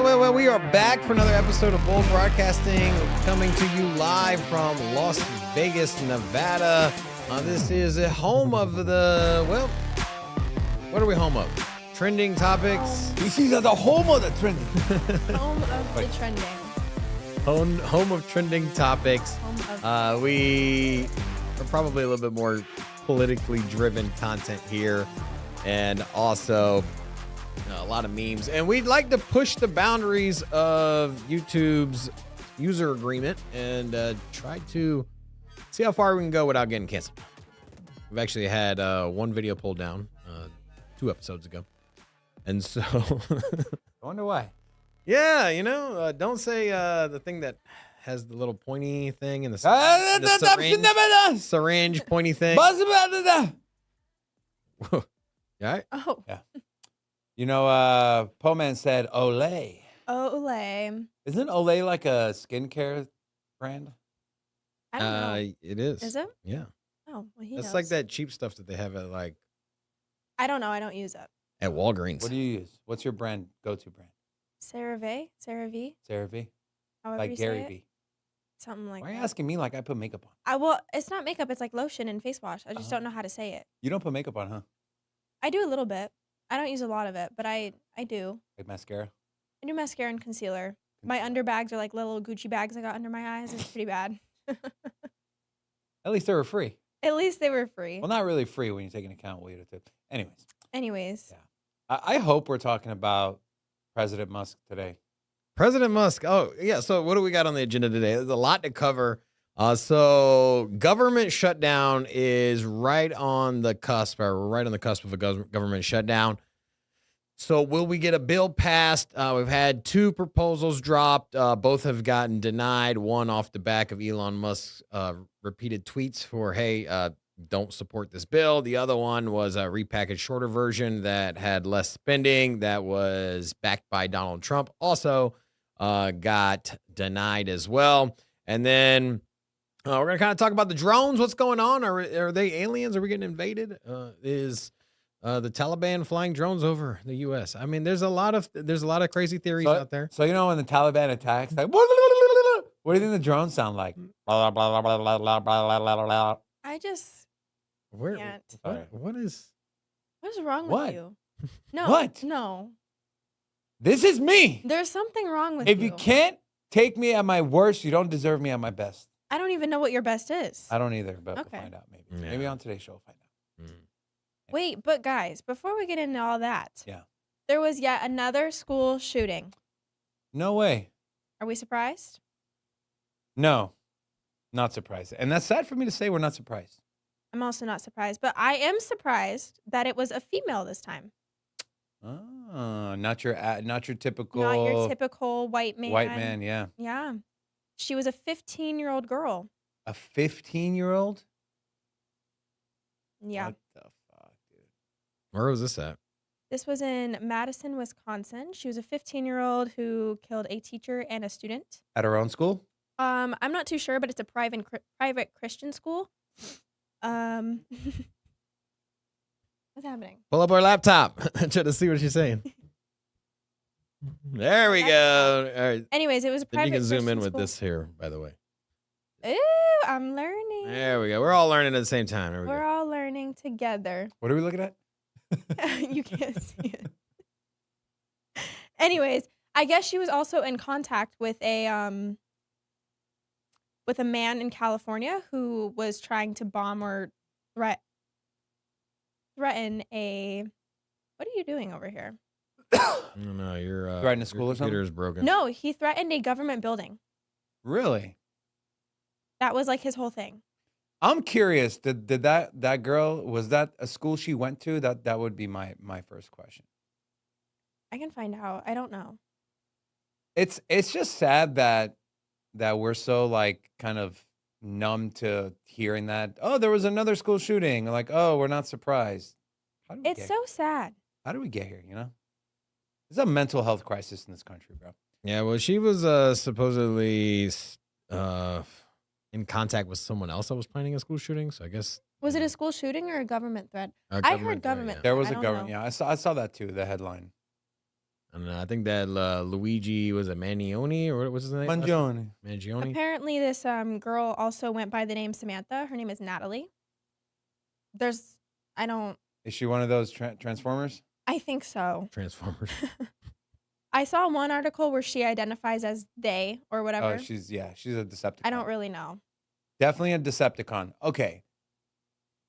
Well, we are back for another episode of Bold Broadcasting, coming to you live from Las Vegas, Nevada. This is a home of the, well, what are we home of? Trending topics. This is the home of the trending. Home of the trending. Home of trending topics. We are probably a little bit more politically driven content here, and also a lot of memes. And we'd like to push the boundaries of YouTube's user agreement and try to see how far we can go without getting canceled. We've actually had one video pulled down 2 episodes ago. And so I wonder why. Yeah, don't say the thing that has the little pointy thing and the syringe pointy thing. Whoa. Yeah. Oh. Yeah. Po Man said Olay. Olay. Isn't Olay like a skincare brand? I don't know. It is. Is it? Yeah. Oh, well, he That's knows. like that cheap stuff that they have at I don't know. I don't use it. at Walgreens. What do you use? What's your go-to brand? CeraVe? CeraVe? CeraVe? However Like you Gary say it. V. Something like Why are you that. asking me like I put makeup on? Well, it's not makeup. It's like lotion and face wash. I just don't know how to say it. You don't put makeup on, huh? I do a little bit. I don't use a lot of it, but I do. Like mascara? I do mascara and concealer. My underbags are like little Gucci bags I got under my eyes. It's pretty bad. At least they were free. At least they were free. Well, not really free when you take into account what you did. Anyways. Yeah. I hope we're talking about President Musk today. President Musk. Oh, yeah. So what do we got on the agenda today? There's a lot to cover. So government shutdown is right on the cusp, or we're right on the cusp of a government shutdown. So will we get a bill passed? We've had 2 proposals dropped. Both have gotten denied. One off the back of Elon Musk's repeated tweets for, hey, don't support this bill. The other one was a repackaged shorter version that had less spending, that was backed by Donald Trump. Also got denied as well. And then we're going to kind of talk about the drones. What's going on? Are they aliens? Are we getting invaded? Is the Taliban flying drones over the U.S.? I mean, there's a lot of crazy theories out there. So when the Taliban attacks, like, what do you think the drones sound like? I just Where? can't. What is? What is wrong What? with you? No. What? No. This is me. There's something wrong with If you can't take me at my worst, you don't deserve me at my best. I don't even know what your best is. I don't either, but Okay. we'll find out maybe. Yeah. Maybe on today's show we'll find out. Wait, but guys, before we get into all that, Yeah. there was yet another school shooting. No way. Are we surprised? No. Not surprised. And that's sad for me to say we're not surprised. I'm also not surprised, but I am surprised that it was a female this time. Oh, not your typical Not your typical white man. white man, yeah. Yeah. She was a 15-year-old girl. A 15-year-old? Yeah. What the fuck, dude? Where was this at? This was in Madison, Wisconsin. She was a 15-year-old who killed a teacher and a student. At her own school? I'm not too sure, but it's a private Christian school. What's happening? Pull up our laptop. Try to see what she's saying. There we go. All right. Anyways, it was a Then private you can zoom in Christian with school. this here, by the way. Ooh, I'm learning. There we go. We're all learning at the same time. There we We're go. all learning together. What are we looking at? You can't see it. Anyways, I guess she was also in contact with a man in California who was trying to bomb or threaten a. What are you doing over here? No, your Right in a school your or something? computer's broken. No, he threatened a government building. Really? That was like his whole thing. I'm curious. Did that girl, was that a school she went to? That would be my first question. I can find out. I don't know. It's just sad that we're so like kind of numb to hearing that. Oh, there was another school shooting. Like, oh, we're not surprised. How did we It's get so sad. How do we get here? There's a mental health crisis in this country, bro. Yeah, well, she was supposedly in contact with someone else that was planning a school shooting. So I guess Was it a school shooting or a government threat? a I heard threat, government. yeah. There was I a don't government. know. Yeah, I saw that too. The headline. And I think that Luigi was a Manioni, or what was his name? Mangione. Mangione. Apparently, this girl also went by the name Samantha. Her name is Natalie. There's, I don't, Is she one of those Transformers? I think so. Transformers. I saw one article where she identifies as they or whatever. Oh, she's a Decepticon. I don't really know. Definitely a Decepticon. Okay.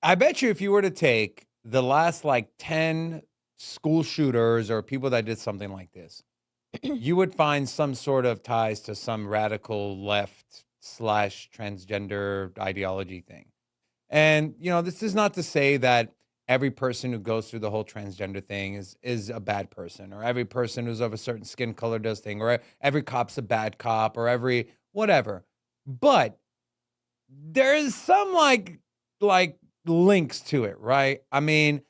I bet you if you were to take the last like 10 school shooters or people that did something like this, you would find some sort of ties to some radical left / transgender ideology thing. And, this is not to say that every person who goes through the whole transgender thing is a bad person, or every person who's of a certain skin color does thing, or every cop's a bad cop, or every whatever. But there's some like links to it, right? I mean,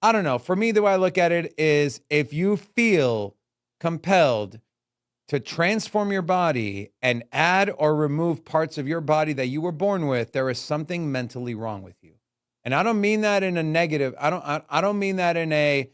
I don't know. For me, the way I look at it is if you feel compelled to transform your body and add or remove parts of your body that you were born with, there is something mentally wrong with you. And I don't mean that in a negative. I don't mean that in a,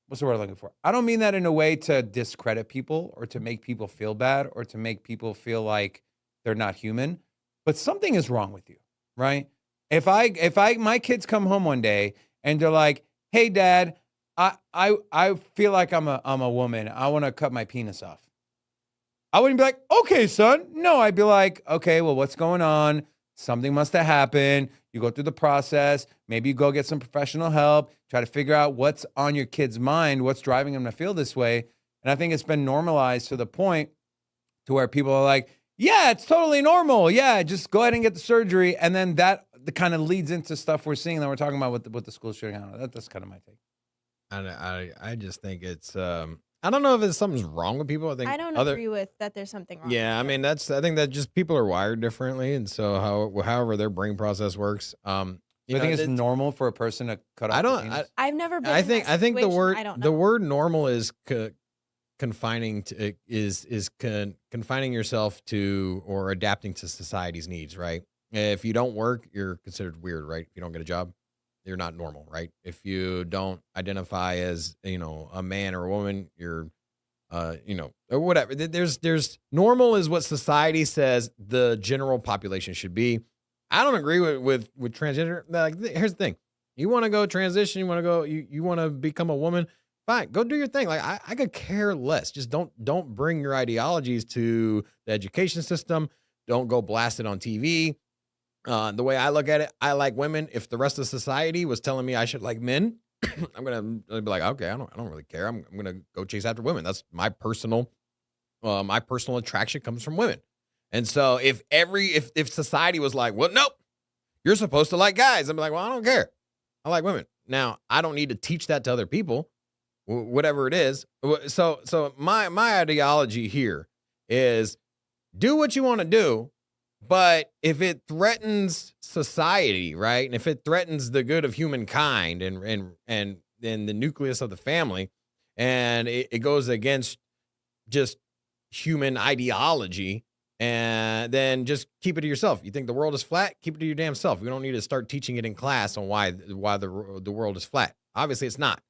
what's the word I'm looking for? I don't mean that in a way to discredit people or to make people feel bad or to make people feel like they're not human, but something is wrong with you, right? If my kids come home one day and they're like, "Hey, Dad, I feel like I'm a woman. I want to cut my penis off." I wouldn't be like, "Okay, son." No, I'd be like, "Okay, well, what's going on? Something must have happened." You go through the process. Maybe you go get some professional help. Try to figure out what's on your kid's mind, what's driving them to feel this way. And I think it's been normalized to the point to where people are like, "Yeah, it's totally normal. Yeah, just go ahead and get the surgery." And then that kind of leads into stuff we're seeing that we're talking about with the school shooting. That's kind of my take. I just think it's I don't know if it's something's wrong with people. I think I don't agree with that there's something wrong. Yeah, I with mean I think that just people are wired differently, and so however their brain process works. You think it's normal for a person to cut off? I've never been. I think the word I don't know. the word normal is confining to confining yourself to or adapting to society's needs, right? If you don't work, you're considered weird, right? If you don't get a job, you're not normal, right? If you don't identify as, a man or a woman, you're, or whatever. There's normal is what society says the general population should be. I don't agree with transgender. Like, here's the thing: you want to go transition, you want to go, you want to become a woman. Fine, go do your thing. Like I could care less. Just don't bring your ideologies to the education system. Don't go blast it on TV. The way I look at it, I like women. If the rest of society was telling me I should like men, I'd be like, okay, I don't really care. I'm gonna go chase after women. That's my personal attraction comes from women. And so if society was like, well, nope, you're supposed to like guys, I'd be like, well, I don't care. I like women. Now I don't need to teach that to other people, whatever it is. So my ideology here is do what you want to do. But if it threatens society, right, and if it threatens the good of humankind and the nucleus of the family, and it goes against just human ideology, and then just keep it to yourself. You think the world is flat? Keep it to your damn self. We don't need to start teaching it in class on why the world is flat. Obviously, it's not.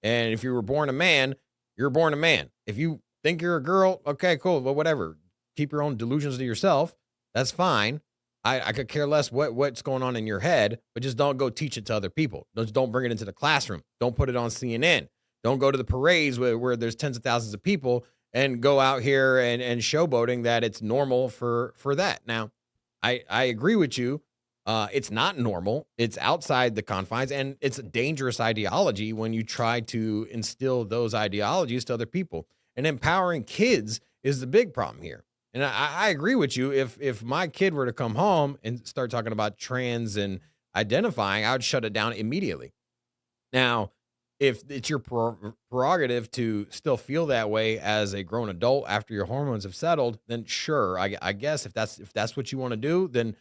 And if you were born a man, you're born a man. If you think you're a girl, okay, cool, well, whatever. Keep your own delusions to yourself. That's fine. I could care less what's going on in your head, but just don't go teach it to other people. Don't bring it into the classroom. Don't put it on CNN. Don't go to the parades where there's tens of thousands of people and go out here and showboating that it's normal for that. Now, I agree with you. It's not normal. It's outside the confines, and it's a dangerous ideology when you try to instill those ideologies to other people. And empowering kids is the big problem here. And I agree with you. If my kid were to come home and start talking about trans and identifying, I would shut it down immediately. Now, if it's your prerogative to still feel that way as a grown adult after your hormones have settled, then sure, I guess if that's what you want to do, then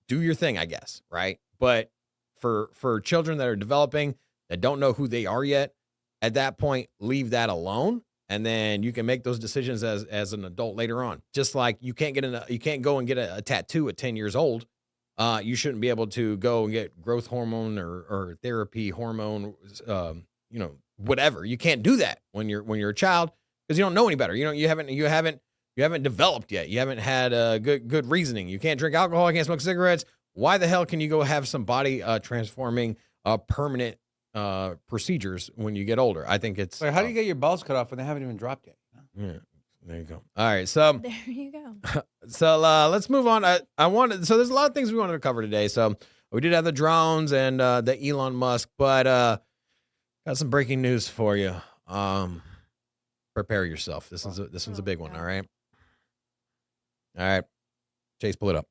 do your thing, I guess, right? But for children that are developing that don't know who they are yet, at that point, leave that alone. And then you can make those decisions as an adult later on. Just like you can't go and get a tattoo at 10 years old. You shouldn't be able to go and get growth hormone or therapy hormone, whatever. You can't do that when you're a child because you don't know any better. You haven't developed yet. You haven't had good reasoning. You can't drink alcohol. You can't smoke cigarettes. Why the hell can you go have some body transforming permanent procedures when you get older? I think it's. Like, how do you get your balls cut off when they haven't even dropped yet? Yeah, there you go. All right, so There you go. so let's move on. So there's a lot of things we wanted to cover today. So we did have the drones and the Elon Musk, but got some breaking news for you. Prepare yourself. This one's a big one. All right. All right. Chase, pull it up.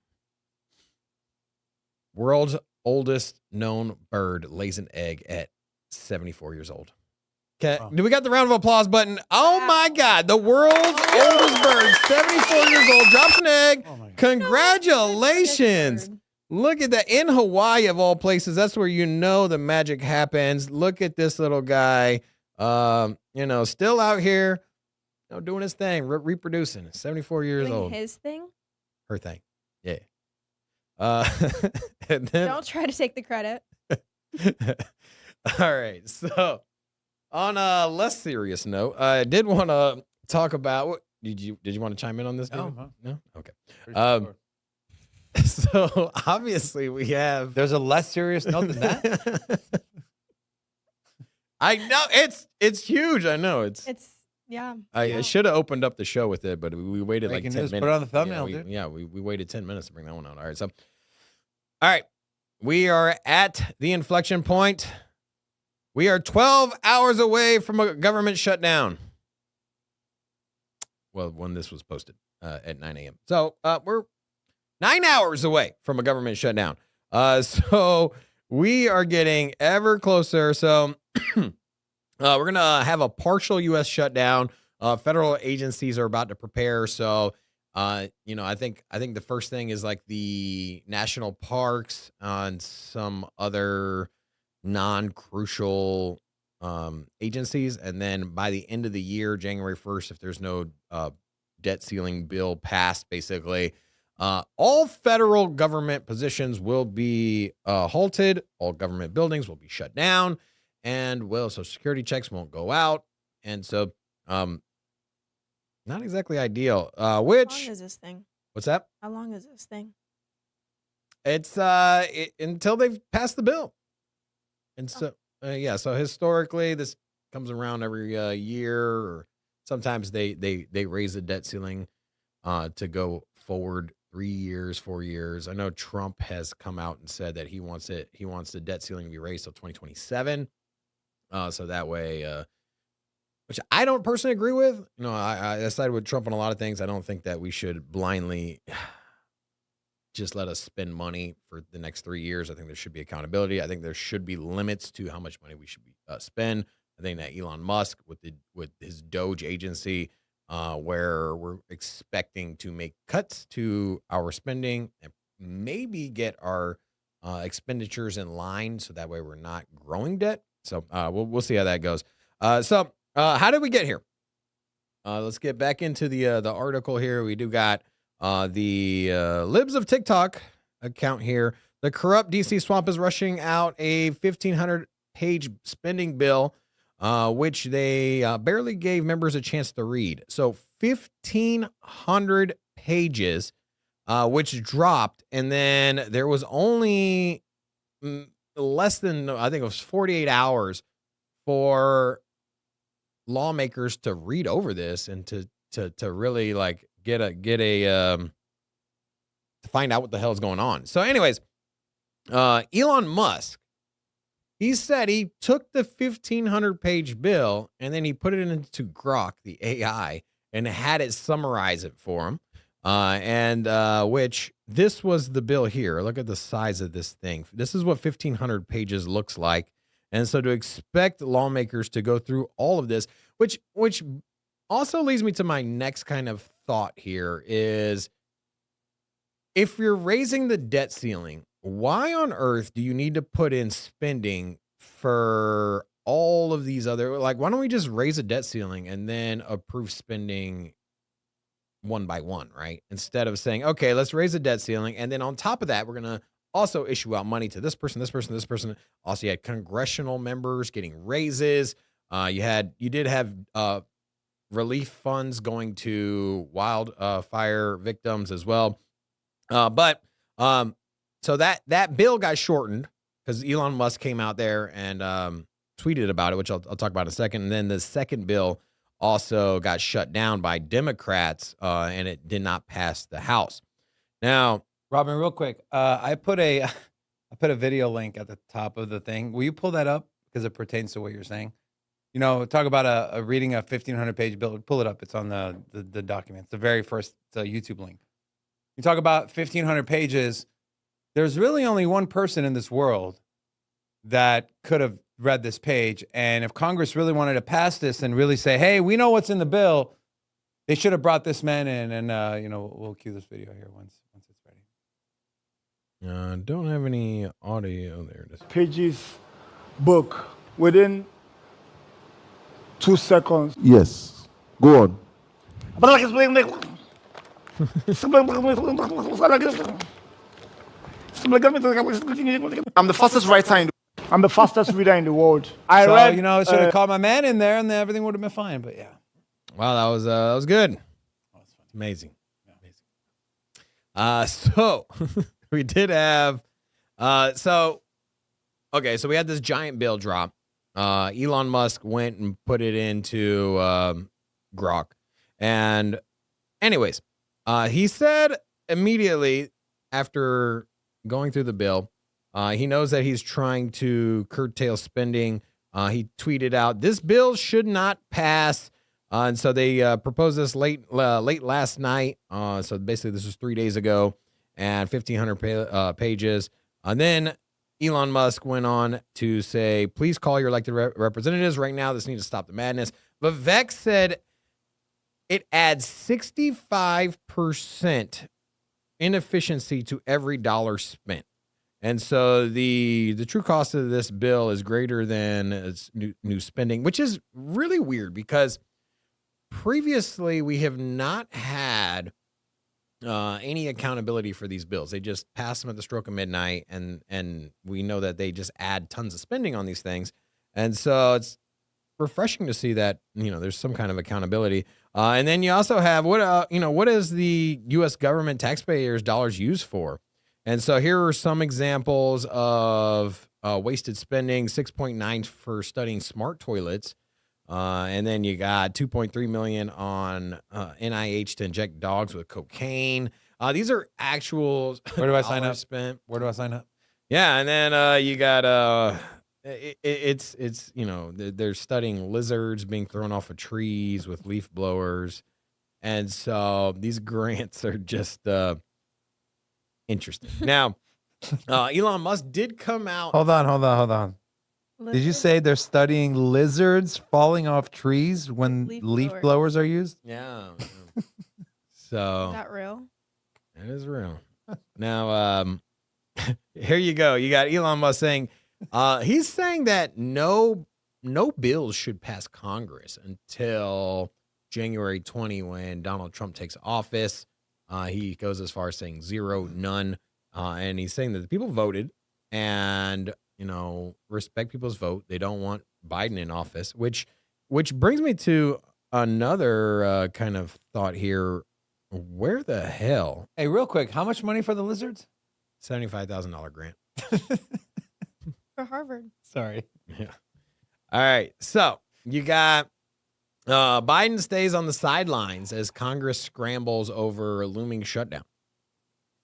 World's oldest known bird lays an egg at 74 years old. Okay. Oh. Do we got the round of applause button? Oh my God. The world's oldest bird, 74 years old, drops an egg. Oh my God. Congratulations. Look at that. In Hawaii, of all places, that's where you know the magic happens. Look at this little guy, still out here, doing his thing, reproducing. 74 years Doing old. his thing. Her thing. Yeah. And then, Don't try to take the credit. all right. So, on a less serious note, I did want to talk about. Did you want to chime in on this? No, David? huh? No. Okay. Pretty sure. So obviously we have. There's a less serious note than that. I know it's huge. I know it's. Yeah. I should have opened up the show with it, but we waited Breaking like 10 news. minutes. Put it on the thumbnail, dude. We waited 10 minutes to bring that one out. All right, so. All right, we are at the inflection point. We are 12 hours away from a government shutdown. Well, when this was posted at 9 a.m. So we're 9 hours away from a government shutdown. So we are getting ever closer. So we're going to have a partial U.S. shutdown. Federal agencies are about to prepare. So, I think the first thing is like the national parks and some other non-crucial agencies. And then by the end of the year, January 1st, if there's no debt ceiling bill passed, basically, all federal government positions will be halted. All government buildings will be shut down. And, so security checks won't go out. And so, not exactly ideal. How long is this thing? What's that? How long is this thing? It's until they've passed the bill. And so, so historically, this comes around every year, or sometimes they raise the debt ceiling to go forward 3 years, 4 years. I know Trump has come out and said that he wants the debt ceiling to be raised till 2027. So that way, which I don't personally agree with. I side with Trump on a lot of things. I don't think that we should blindly just let us spend money for the next 3 years. I think there should be accountability. I think there should be limits to how much money we should spend. I think that Elon Musk with his Doge agency, where we're expecting to make cuts to our spending and maybe get our expenditures in line, so that way we're not growing debt. So we'll see how that goes. How did we get here? Let's get back into the article here. We do got the Libs of TikTok account here. The corrupt DC swamp is rushing out a 1,500-page spending bill, which they barely gave members a chance to read. So 1,500 pages, which dropped, and then there was only less than, I think it was 48 hours for lawmakers to read over this and to really like get a to find out what the hell is going on. So anyways, Elon Musk, he said he took the 1,500-page bill and then he put it into Grok, the AI, and had it summarize it for him. Which this was the bill here. Look at the size of this thing. This is what 1,500 pages looks like. And so to expect lawmakers to go through all of this, which also leads me to my next kind of thought here is, if you're raising the debt ceiling, why on earth do you need to put in spending for all of these other, like, why don't we just raise a debt ceiling and then approve spending one by one, right? Instead of saying, okay, let's raise the debt ceiling, and then on top of that, we're going to also issue out money to this person, this person, this person. Also, you had congressional members getting raises. You did have relief funds going to wildfire victims as well. But so that bill got shortened because Elon Musk came out there and tweeted about it, which I'll talk about in a second. And then the second bill also got shut down by Democrats, and it did not pass the House. Now, Robin, real quick, I put a video link at the top of the thing. Will you pull that up because it pertains to what you're saying? You know, talk about a reading a 1,500-page bill. Pull it up. It's on the document. It's the very first YouTube link. You talk about 1,500 pages. There's really only one person in this world that could have read this page. And if Congress really wanted to pass this and really say, hey, we know what's in the bill, they should have brought this man in. And, you know, we'll cue this video here once it's ready. Don't have any audio there. Pages book within 2 seconds. Yes. Go on. I'm the fastest writer in the I'm the fastest reader in the world. I So, read, you know, I should have called my man in there and then everything would have been fine. But yeah. Wow, that was good. Amazing. So we did have so we had this giant bill drop. Elon Musk went and put it into Grok. And anyways, he said immediately after going through the bill, he knows that he's trying to curtail spending. He tweeted out, "This bill should not pass." And so they proposed this late last night. So basically, this was 3 days ago, and 1,500 pages. And then Elon Musk went on to say, "Please call your elected representatives right now. This needs to stop the madness." But Vex said it adds 65% inefficiency to every dollar spent. And so the true cost of this bill is greater than its new spending, which is really weird because previously we have not had any accountability for these bills. They just pass them at the stroke of midnight, and we know that they just add tons of spending on these things. And so it's refreshing to see that, you know, there's some kind of accountability. And then you also have what is the U.S. government taxpayers' dollars used for? And so here are some examples of wasted spending: 6.9 for studying smart toilets, and then you got 2.3 million on NIH to inject dogs with cocaine. These are actual. Where do I sign up? Spent. Where do I sign up? Yeah, and then you got it's you know, they're studying lizards being thrown off of trees with leaf blowers, and so these grants are just interesting. Now, Elon Musk did come out. Hold on. Did you say they're studying lizards falling off trees when leaf blowers are used? Yeah. So Is that real? it is real. Now, here you go. You got Elon Musk saying, he's saying that no bills should pass Congress until January 20 when Donald Trump takes office. He goes as far as saying zero, none. And he's saying that the people voted and, you know, respect people's vote. They don't want Biden in office, which brings me to another kind of thought here. Where the hell? Hey, real quick, how much money for the lizards? $75,000 grant. For Harvard. Sorry. Yeah. All right. So you got Biden stays on the sidelines as Congress scrambles over a looming shutdown.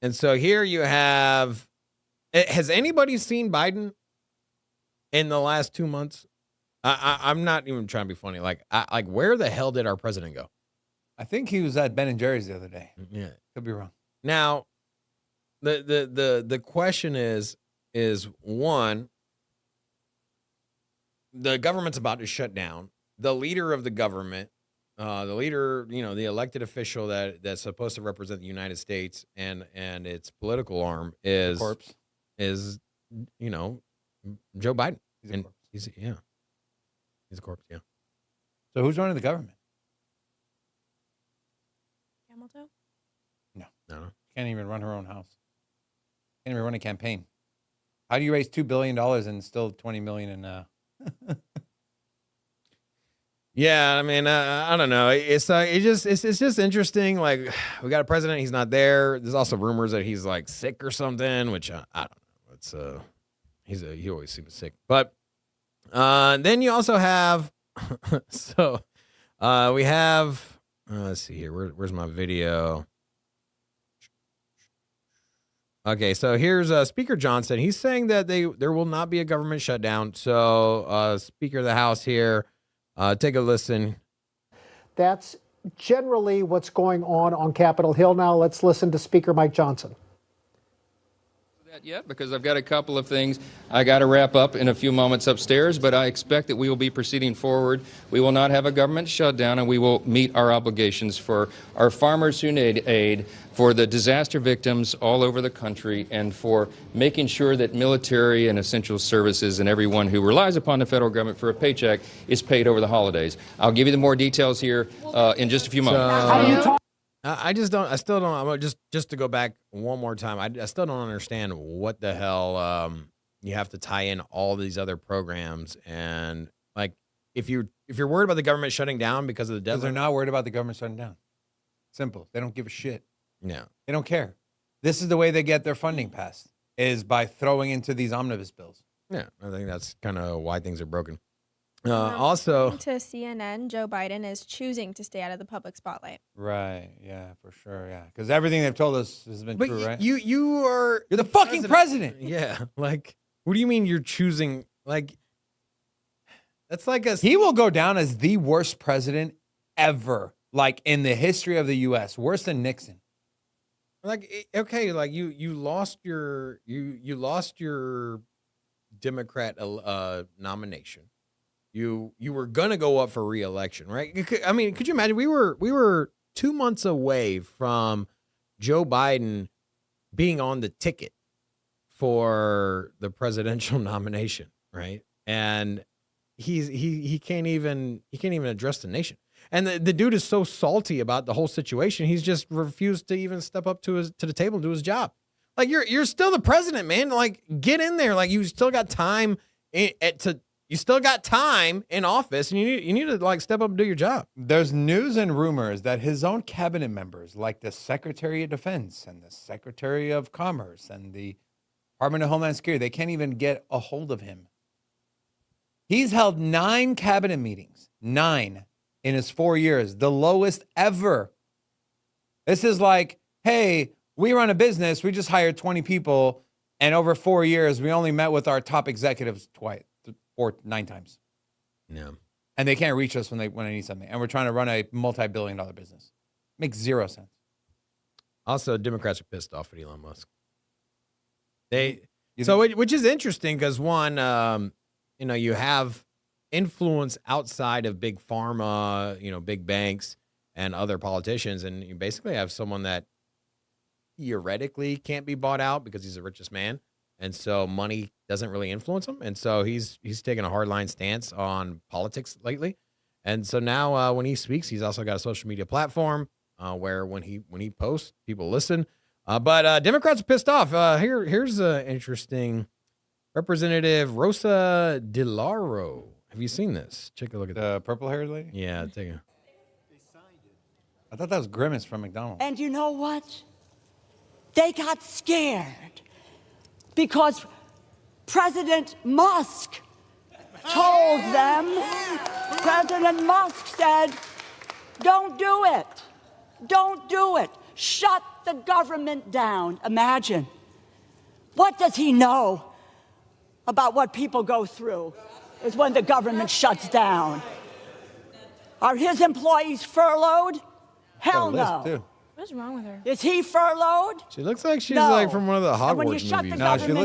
And so here you have, has anybody seen Biden in the last 2 months? I'm not even trying to be funny. Like where the hell did our president go? I think he was at Ben and Jerry's the other day. Yeah. Could be wrong. Now, the question is one, the government's about to shut down. The leader of the government, the leader, you know, the elected official that's supposed to represent the United States and its political arm is Corpse. You know, Joe Biden. He's a And corpse. he's a corpse. Yeah. So who's running the government? Camel toe? No. Can't even run her own house. Can't even run a campaign. How do you raise $2 billion and still $20 million in Yeah, I mean, I don't know. It's just interesting. Like, we got a president, he's not there. There's also rumors that he's like sick or something, which I don't know. It's he always seems sick. But then you also have we have let's see here. Where's my video? Okay, so here's Speaker Johnson. He's saying that there will not be a government shutdown. So Speaker of the House here. Take a listen. That's generally what's going on Capitol Hill now. Let's listen to Speaker Mike Johnson. That yet, because I've got a couple of things I got to wrap up in a few moments upstairs, but I expect that we will be proceeding forward. We will not have a government shutdown, and we will meet our obligations for our farmers who need aid, for the disaster victims all over the country, and for making sure that military and essential services and everyone who relies upon the federal government for a paycheck is paid over the holidays. I'll give you the more details here in just a few moments. I still don't. Just to go back one more time. I still don't understand what the hell you have to tie in all these other programs, and like if you're worried about the government shutting down because of the Because deadline, they're not worried about the government shutting down. Simple. They don't give a shit. yeah. They don't care. This is the way they get their funding passed, is by throwing into these omnibus bills. Yeah, I think that's kind of why things are broken. According Also, to CNN, Joe Biden is choosing to stay out of the public spotlight. Right. Yeah, for sure. Yeah. Because everything they've told us has been but true, right? you're You're the fucking president. Yeah, like what do you mean you're choosing? Like that's like a He will go down as the worst president ever, like in the history of the U.S., worse than Nixon. like okay, like you lost your Democrat nomination. You were gonna go up for re-election, right? I mean, could you imagine? We were 2 months away from Joe Biden being on the ticket for the presidential nomination, right? And he can't even address the nation. And the dude is so salty about the whole situation. He's just refused to even step up to the table and do his job. Like you're still the president, man. Like get in there. Like you still got time you still got time in office, and you need to like step up and do your job. There's news and rumors that his own cabinet members, like the Secretary of Defense and the Secretary of Commerce and the Department of Homeland Security, they can't even get a hold of him. He's held 9 cabinet meetings, 9 in his 4 years, the lowest ever. This is like, hey, we run a business, we just hired 20 people, and over 4 years, we only met with our top executives 9 times. Yeah. And they can't reach us when they need something. And we're trying to run a multi-billion-dollar business. Makes 0 sense. Also, Democrats are pissed off at Elon Musk. Which is interesting because one, you have influence outside of big pharma, big banks and other politicians, and you basically have someone that theoretically can't be bought out because he's the richest man, and so money doesn't really influence him, and so he's taken a hardline stance on politics lately, and so now when he speaks, he's also got a social media platform where when he posts, people listen. But Democrats are pissed off. Here's interesting. Representative Rosa DeLauro. Have you seen this? Take a look at The purple-haired lady? Yeah, take a. I thought that was Grimace from McDonald's. And you know what? They got scared because President Musk told them, President Musk said, don't do it. Don't do it. Shut the government down. Imagine. What does he know about what people go through is when the government shuts down? Are his employees furloughed? Hell no. Too. What's wrong with her? Is he furloughed? She looks like she's No. like from one of the And when you Hogwarts shut movies. the No, she government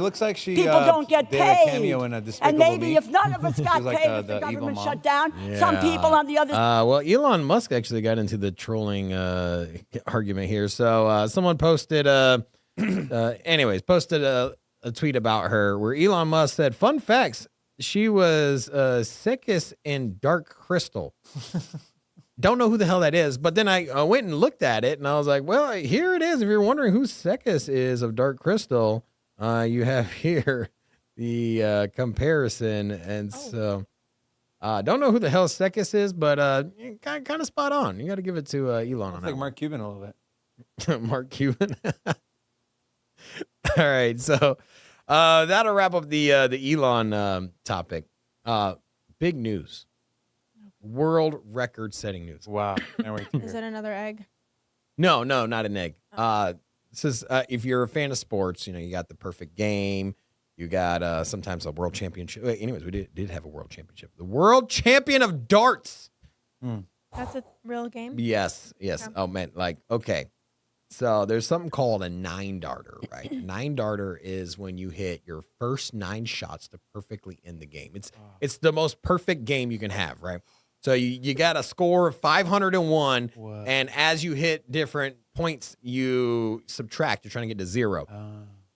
looks like she people don't get did paid. a cameo in a Despicable And maybe Me. if none of us got She's like paid if the the evil government mom. shut down, some people on the other Well, Elon Musk actually got into the trolling argument here. So someone posted, posted a tweet about her where Elon Musk said, "Fun facts: she was sickest in Dark Crystal." Don't know who the hell that is, but then I went and looked at it, and I was like, well, here it is. If you're wondering who Sekis is of Dark Crystal, you have here the comparison. And so Don't know who the hell Sekis is, but kind of spot on. You got to give it to Elon on It's that like one. Mark Cuban a little bit. Mark Cuban. All right, so that'll wrap up the Elon topic. Big news, world record-setting news. Wow. Can't wait to hear Is it. it another egg? No, not an egg. This is if you're a fan of sports, you got the perfect game. You got sometimes a world championship. Anyways, we did have a world championship. The world champion of darts. That's a real game? Yes. Okay. Oh man, okay. So there's something called a 9-darter, right? 9-darter is when you hit your first 9 shots to perfectly end the game. It's the most perfect game you can have, right? So you got a score of 501, and as you hit different points, you subtract. You're trying to get to 0.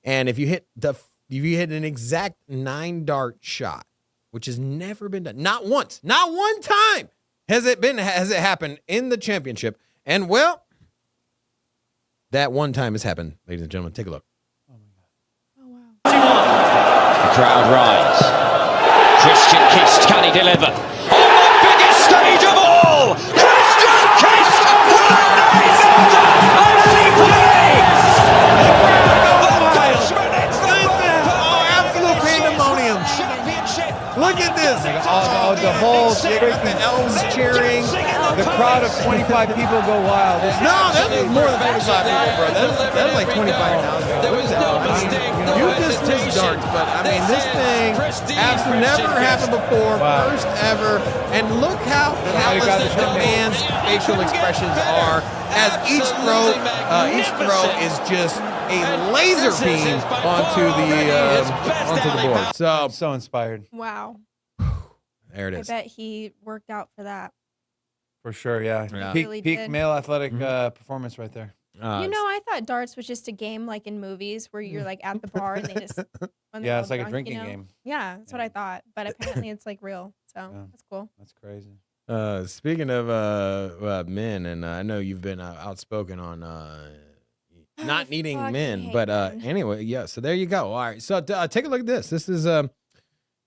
And if you hit an exact 9-dart shot, which has never been done, not once, not one time has it happened in the championship. And well, that one time has happened, ladies and gentlemen. Take a look. Oh, wow. The crowd rise. Christian Kist, can he deliver? On the biggest stage of all! Christian Kist will raise only plays! Absolute pandemonium. Look at this. The whole the elves cheering. The crowd of 25 people go wild. No, that was more than 25 people, bro. That was like 25,000. You just darts, but I mean, this thing absolutely never happened before. Wow. First ever. And look how callous the man's facial expressions are as each throw is just a laser beam onto the board. So I'm so inspired. Wow. there it I is. bet he worked out for that. For sure, yeah. Yeah. Really Peak did. male athletic performance right there. I thought darts was just a game like in movies where you're like at the bar and they just. when they're Yeah, all it's like a drunk, drinking game. Yeah, that's what I thought. But apparently it's like real. So Yeah. that's cool. That's crazy. Speaking of men, and I know you've been outspoken on not needing fucking men, hate but men. anyway, yeah. So there you go. All right. So take a look at this. This is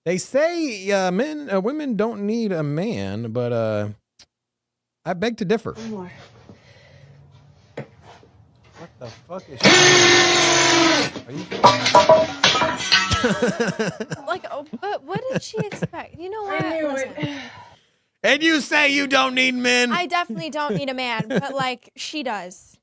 they say women don't need a man, but I beg to differ. What the fuck is Like, but what did she expect? You know what? Listen, And you say you don't need men. I definitely don't need a man, but like she does.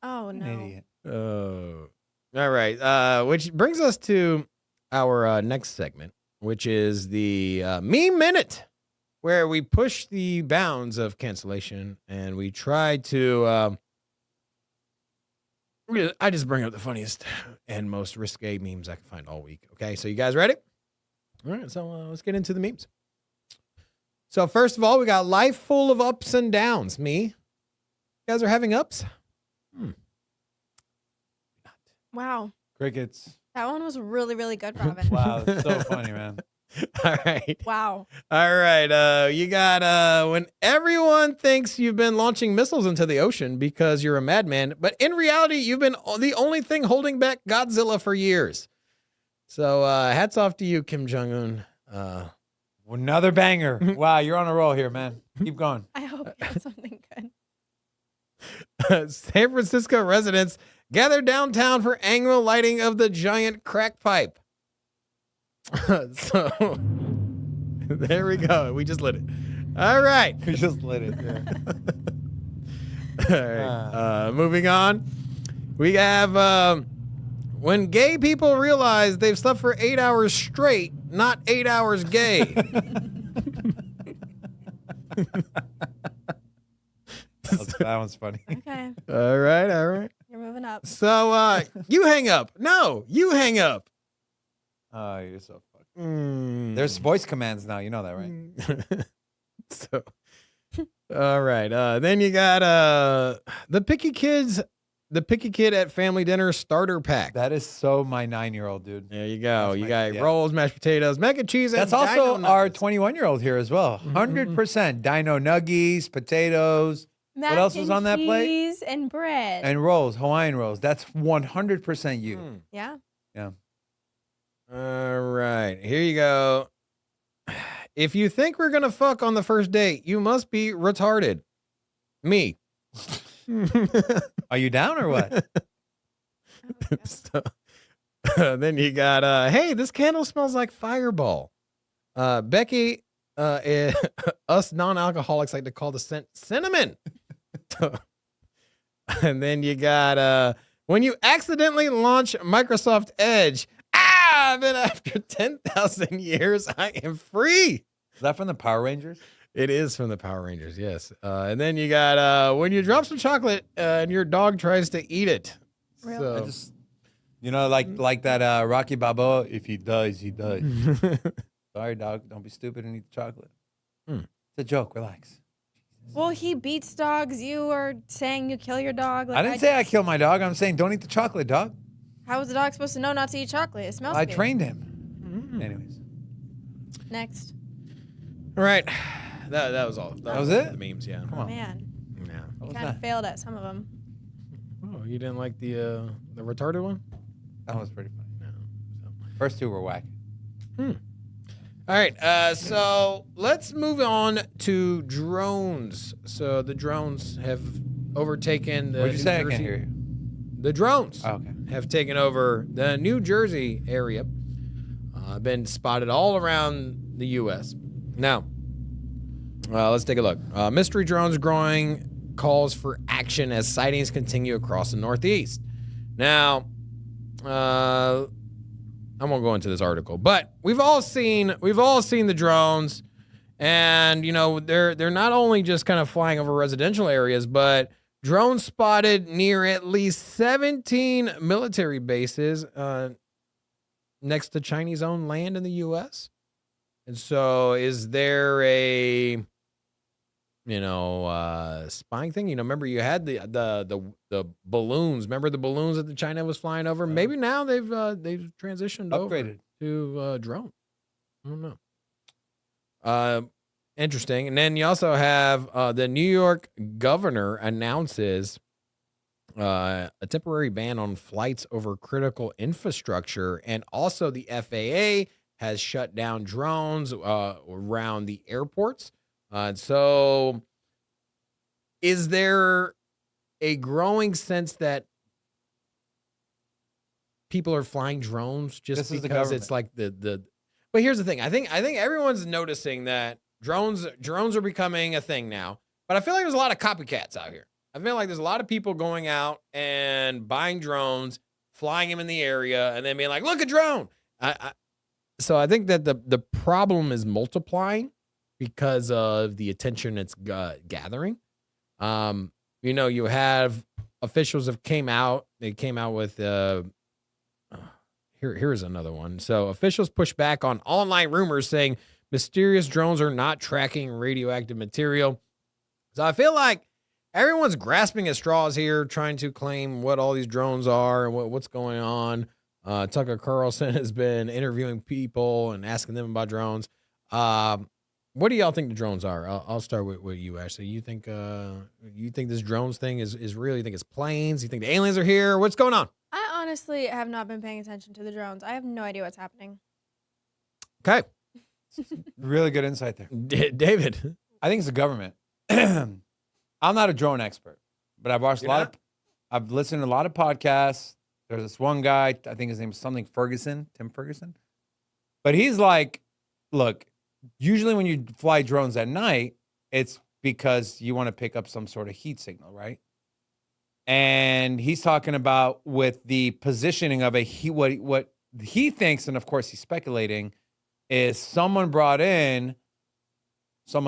Oh an no. idiot? Oh. All right. Which brings us to our next segment, which is the meme minute, where we push the bounds of cancellation and we try to. I just bring up the funniest and most risque memes I can find all week. Okay, so you guys ready? All right, so let's get into the memes. So first of all, we got life full of ups and downs. Me, you guys are having ups. Wow. Crickets. That one was really, really good, Robin. Wow, that's so funny, man. All right. Wow. All right. You got when everyone thinks you've been launching missiles into the ocean because you're a madman, but in reality, you've been the only thing holding back Godzilla for years. So hats off to you, Kim Jong-un. Another banger. Wow, you're on a roll here, man. Keep going. I hope you have something good. San Francisco residents gather downtown for annual lighting of the giant crack pipe. So there we go. We just lit it. All right. We just lit it. Yeah. All right. Moving on. We have when gay people realize they've slept for 8 hours straight, not 8 hours gay. That one's funny. Okay. All right. All right. You're moving up. So you hang up. No, you hang up. Oh, you're so fucking. There's voice commands now. You know that, right? So, all right. Then you got the picky kids, the picky kid at family dinner starter pack. That is so my 9-year-old, dude. There you go. That's You my- got yeah. rolls, mashed potatoes, mac and cheese. That's and also dino our nuggets. 21-year-old here as well. 100% dino nuggies, potatoes, Mac else was and on that plate? cheese and bread. and rolls, Hawaiian rolls. That's 100% you. yeah. Yeah. All right, here you go. If you think we're gonna fuck on the first date, you must be retarded. Me. Are you down or what? So, then you got hey, this candle smells like Fireball. Becky, us non-alcoholics like to call the scent cinnamon. And then you got when you accidentally launch Microsoft Edge. Then after 10,000 years, I am free. Is that from the Power Rangers? It is from the Power Rangers, yes. And then you got when you drop some chocolate and your dog tries to eat it. Really? So, I just, like that Rocky Balboa. If he dies, he dies. Sorry, dog. Don't be stupid and eat the chocolate. It's a joke. Relax. Well, he beats dogs. You are saying you kill your dog. Like, I didn't say I killed my dog. I'm saying don't eat the chocolate, dog. How is the dog supposed to know not to eat chocolate? It smells I good. trained him. Anyways. Next. all right. That was all. That was it? The memes, yeah. Come on. Man, Yeah. What you was kind of that? failed at some of them. Oh, you didn't like the retarded one? That was pretty funny. No. So. First two were whack. All right, so let's move on to drones. So the drones have overtaken the What'd you New say? I Jersey- can't hear you. The drones Oh, okay. have taken over the New Jersey area. Been spotted all around the U.S. Now, let's take a look. Mystery drones growing calls for action as sightings continue across the Northeast. Now, I won't go into this article, but we've all seen the drones, and they're not only just kind of flying over residential areas, but drones spotted near at least 17 military bases next to Chinese-owned land in the U.S. And so, is there a spying thing? Remember you had the balloons. Remember the balloons that China was flying over? Maybe now they've transitioned over Upgraded. to drone. I don't know. Interesting. And then you also have the New York governor announces a temporary ban on flights over critical infrastructure, and also the FAA has shut down drones around the airports. So is there a growing sense that people are flying drones just This is the because it's like the but here's the thing. I think everyone's noticing that drones are becoming a thing now. But I feel like there's a lot of copycats out here. I feel like there's a lot of people going out and buying drones, flying them in the area, and then being like, look, a drone. So I think that the problem is multiplying because of the attention it's gathering. You have officials have came out. They came out with here's another one. So officials push back on online rumors saying mysterious drones are not tracking radioactive material. So I feel like everyone's grasping at straws here, trying to claim what all these drones are and what's going on. Tucker Carlson has been interviewing people and asking them about drones. What do y'all think the drones are? I'll start with you, Ashley. You think this drones thing is real? You think it's planes? You think the aliens are here? What's going on? I honestly have not been paying attention to the drones. I have no idea what's happening. Okay. Really good insight there. David. I think it's the government. I'm not a drone expert, but I've watched I've listened to a lot of podcasts. There's this one guy, I think his name is something Ferguson, Tim Ferguson. But he's like, look, usually when you fly drones at night, it's because you want to pick up some sort of heat signal, right? And he's talking about with the positioning of what he thinks, and of course he's speculating, is someone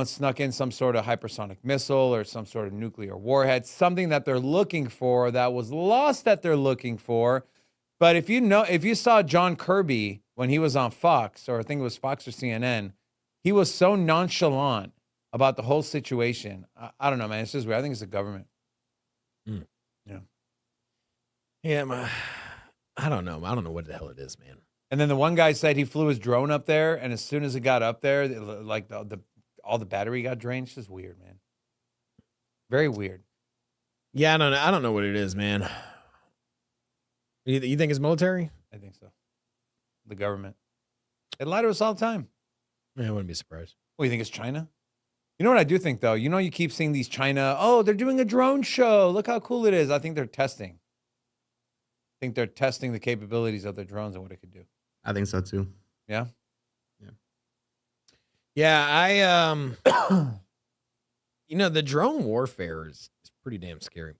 snuck in some sort of hypersonic missile or some sort of nuclear warhead, something that they're looking for that was lost that they're looking for. But if you saw John Kirby when he was on Fox, or I think it was Fox or CNN, he was so nonchalant about the whole situation. I don't know, man. It's just weird. I think it's the government. Yeah, I don't know. I don't know what the hell it is, man. And then the one guy said he flew his drone up there, and as soon as it got up there, like all the battery got drained. It's just weird, man. Very weird. Yeah, I don't know what it is, man. You think it's military? I think so. the government. They lie to us all the time. Yeah, I wouldn't be surprised. What, you think it's China? You know what I do think, though? You know, you keep seeing these China, oh, they're doing a drone show. Look how cool it is. I think they're testing. I think they're testing the capabilities of their drones and what it could do. I think so too. Yeah? Yeah, the drone warfare is pretty damn scary.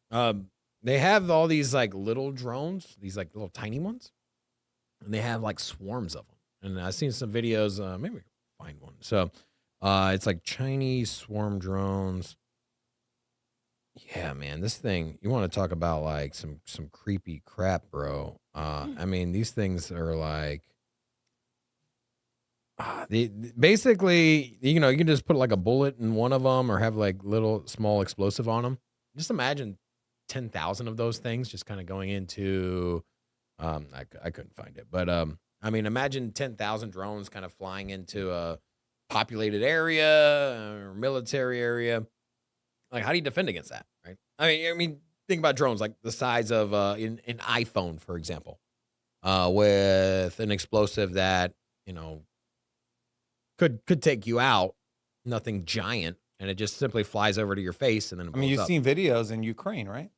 They have all these like little drones, these like little tiny ones, and they have like swarms of them. And I've seen some videos. Maybe we can find one. So it's like Chinese swarm drones. Yeah, man, this thing, you want to talk about like some creepy crap, bro. I mean, these things are like, basically, you can just put like a bullet in one of them or have like little small explosive on them. Just imagine 10,000 of those things just kind of going into, I couldn't find it, but I mean, imagine 10,000 drones kind of flying into a populated area or military area. Like, how do you defend against that, right? I mean, think about drones like the size of an iPhone, for example, with an explosive that could take you out. Nothing giant, and it just simply flies over to your face, and then it blows you've up. seen videos in Ukraine, right?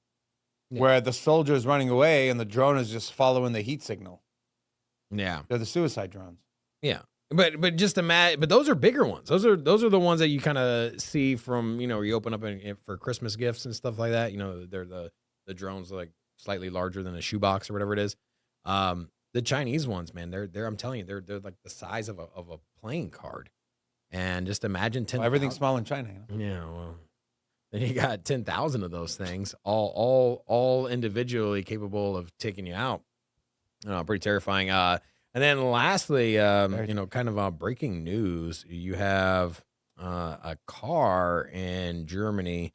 Yeah. Where the soldier is running away and the drone is just following the heat signal. Yeah, They're the suicide drones. yeah. But just imagine. But those are bigger ones. Those are the ones that you kind of see from where you open up for Christmas gifts and stuff like that. They're the drones like slightly larger than a shoebox or whatever it is. The Chinese ones, man, they're I'm telling you, they're like the size of a playing card. And just imagine 10. Well, everything's small in China. Yeah, well, then you got 10,000 of those things, all individually capable of taking you out. Pretty terrifying. And then lastly, kind of breaking news. You have a car in Germany.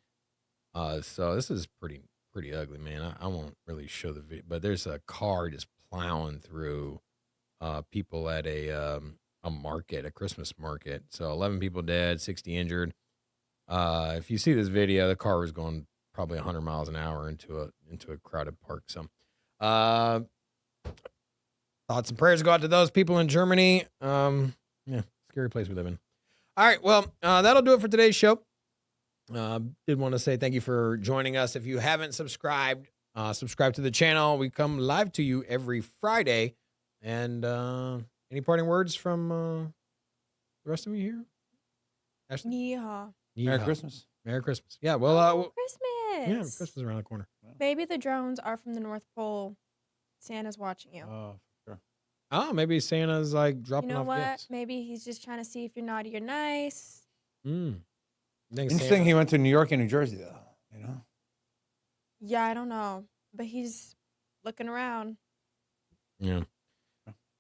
So this is pretty ugly, man. I won't really show the video, but there's a car just plowing through people at a market, a Christmas market. So 11 people dead, 60 injured. If you see this video, the car was going probably 100 miles an hour into a crowded park. So thoughts and prayers go out to those people in Germany. Yeah, scary place we live in. All right, well, that'll do it for today's show. Did want to say thank you for joining us. If you haven't subscribed, subscribe to the channel. We come live to you every Friday. And any parting words from the rest of you here? Ashley? Yeehaw. Merry Christmas. Merry Christmas. Yeah, well, Christmas. yeah, Christmas is around the corner. Maybe the drones are from the North Pole. Santa's watching you. Oh, sure. Oh, maybe Santa's like You dropping know off what? gifts. Maybe he's just trying to see if you're naughty or nice. Interesting. He went to New York and New Jersey, though. Yeah, I don't know. But he's looking around. Yeah.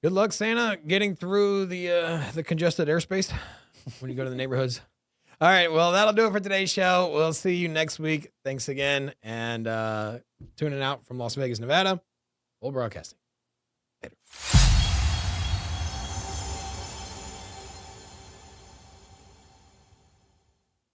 Good luck, Santa, getting through the congested airspace when you go to the neighborhoods. All right, well, that'll do it for today's show. We'll see you next week. Thanks again, and tuning out from Las Vegas, Nevada. Full broadcasting. Later.